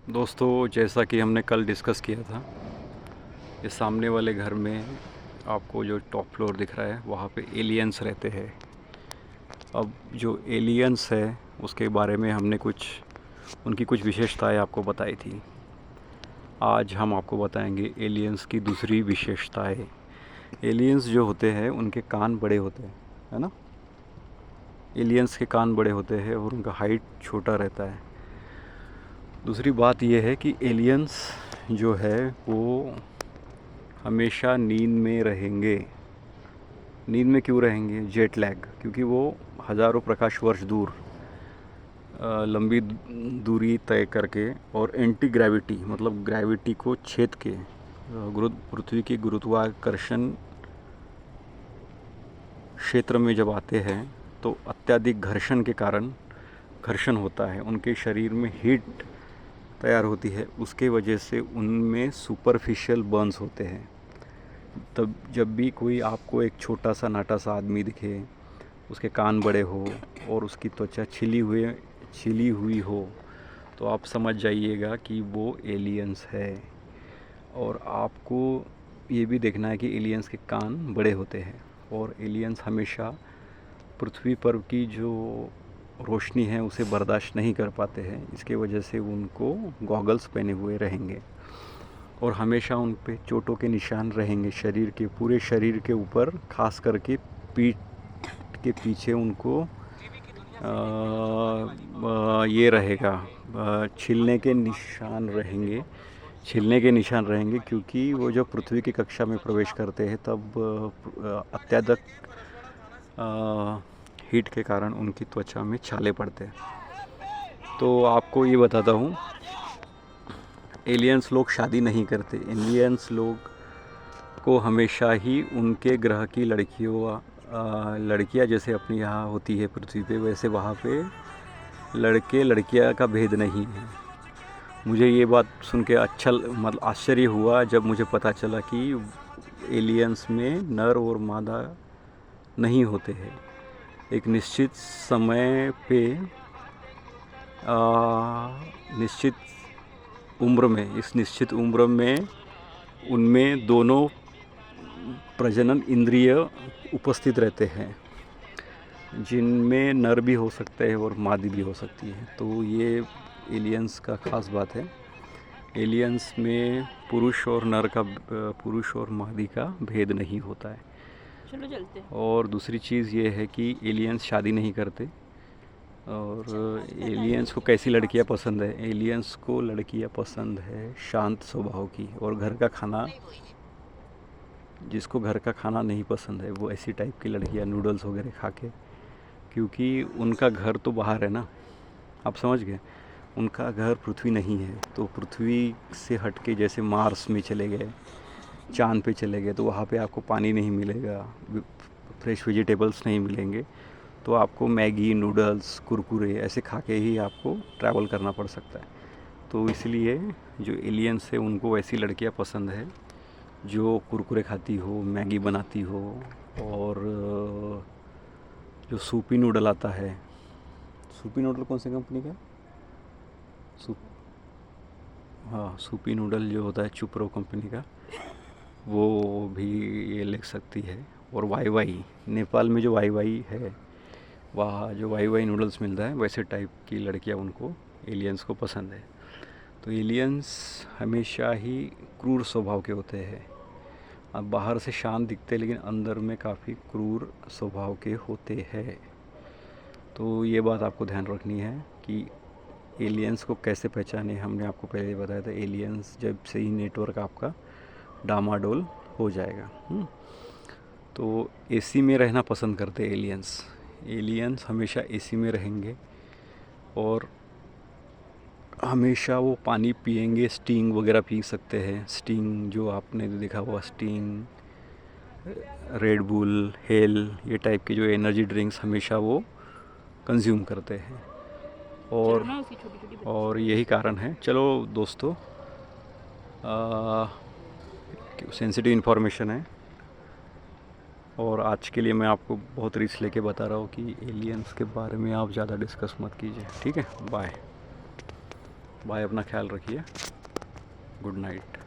दोस्तों, जैसा कि हमने कल डिस्कस किया था, ये सामने वाले घर में आपको जो टॉप फ्लोर दिख रहा है वहाँ पे एलियंस रहते हैं। अब जो एलियंस है उसके बारे में हमने उनकी कुछ विशेषताएं आपको बताई थी। आज हम आपको बताएंगे एलियंस की दूसरी विशेषताएं। एलियंस जो होते हैं उनके कान बड़े होते हैं, है ना। एलियंस के कान बड़े होते हैं और उनका हाइट छोटा रहता है। दूसरी बात यह है कि एलियंस जो है वो हमेशा नींद में रहेंगे। नींद में क्यों रहेंगे? जेट लैग, क्योंकि वो हज़ारों प्रकाश वर्ष दूर लंबी दूरी तय करके और एंटी ग्रेविटी मतलब ग्रेविटी को छेद के पृथ्वी की गुरुत्वाकर्षण क्षेत्र में जब आते हैं तो अत्यधिक घर्षण होता है, उनके शरीर में हीट तैयार होती है, उसके वजह से उनमें सुपरफिशियल बर्न्स होते हैं। तब जब भी कोई आपको एक छोटा सा नाटा सा आदमी दिखे, उसके कान बड़े हो और उसकी त्वचा छिली हुई हो, तो आप समझ जाइएगा कि वो एलियंस है। और आपको ये भी देखना है कि एलियंस के कान बड़े होते हैं और एलियंस हमेशा पृथ्वी पर की जो रोशनी है उसे बर्दाश्त नहीं कर पाते हैं, इसके वजह से उनको गॉगल्स पहने हुए रहेंगे और हमेशा उन पे चोटों के निशान रहेंगे पूरे शरीर के ऊपर, खास करके पीठ के पीछे उनको ये रहेगा, छिलने के निशान रहेंगे क्योंकि वो जब पृथ्वी की कक्षा में प्रवेश करते हैं तब अत्यधिक हीट के कारण उनकी त्वचा में छाले पड़ते हैं। तो आपको ये बताता हूँ, एलियंस लोग शादी नहीं करते। एलियंस लोग को हमेशा ही उनके ग्रह की लड़कियां जैसे अपनी यहाँ होती है पृथ्वी पे, वैसे वहाँ पे लड़के लड़कियां का भेद नहीं है। मुझे ये बात सुन के मतलब आश्चर्य हुआ जब मुझे पता चला कि एलियंस में नर और मादा नहीं होते हैं। एक निश्चित समय पे निश्चित उम्र में उनमें दोनों प्रजनन इंद्रिय उपस्थित रहते हैं, जिनमें नर भी हो सकते हैं और मादी भी हो सकती है। तो ये एलियंस का ख़ास बात है। एलियंस में पुरुष और मादी का भेद नहीं होता है। चलो चलते हैं। और दूसरी चीज़ ये है कि एलियंस शादी नहीं करते। और एलियंस को कैसी लड़कियां पसंद है? एलियंस को लड़कियां पसंद है शांत स्वभाव की और घर का खाना। जिसको घर का खाना नहीं पसंद है वो ऐसी टाइप की लड़कियां नूडल्स वगैरह खा के, क्योंकि उनका घर तो बाहर है ना, आप समझ गए। उनका घर पृथ्वी नहीं है, तो पृथ्वी से हट के जैसे मार्स में चले गए, चांद पे चले गए, तो वहाँ पे आपको पानी नहीं मिलेगा, फ्रेश वेजिटेबल्स नहीं मिलेंगे, तो आपको मैगी, नूडल्स, कुरकुरे ऐसे खा के ही आपको ट्रैवल करना पड़ सकता है। तो इसलिए जो एलियंस है उनको ऐसी लड़कियां पसंद है जो कुरकुरे खाती हो, मैगी बनाती हो, और जो सूपी नूडल आता है। सूपी नूडल कौन सी कंपनी का? सूप हाँ, सूपी नूडल जो होता है चुप्रो कंपनी का, वो भी ये ले सकती है। और वाई वाई, नेपाल में जो वाई वाई है, वहाँ जो वाई वाई नूडल्स मिलता है वैसे टाइप की लड़कियाँ उनको, एलियंस को पसंद है। तो एलियंस हमेशा ही क्रूर स्वभाव के होते हैं। अब बाहर से शांत दिखते हैं लेकिन अंदर में काफ़ी क्रूर स्वभाव के होते हैं। तो ये बात आपको ध्यान रखनी है कि एलियंस को कैसे पहचाने। हमने आपको पहले बताया था, एलियंस जब से ही नेटवर्क आपका डामाडोल हो जाएगा। तो एसी में रहना पसंद करते हैं एलियंस हमेशा एसी में रहेंगे और हमेशा वो पानी पिएंगे, स्टिंग वगैरह पी सकते हैं। स्टिंग जो आपने देखा हुआ, स्टिंग, रेड बुल, हेल, ये टाइप के जो एनर्जी ड्रिंक्स हमेशा वो कंज्यूम करते हैं। चलो ना, उसकी छोटी छोटी और यही कारण है। चलो दोस्तों, सेंसिटिव इन्फॉर्मेशन है और आज के लिए मैं आपको बहुत रिस्क लेके बता रहा हूँ कि एलियंस के बारे में आप ज़्यादा डिस्कस मत कीजिए, ठीक है? बाय। बाय, अपना ख्याल रखिए, गुड नाइट।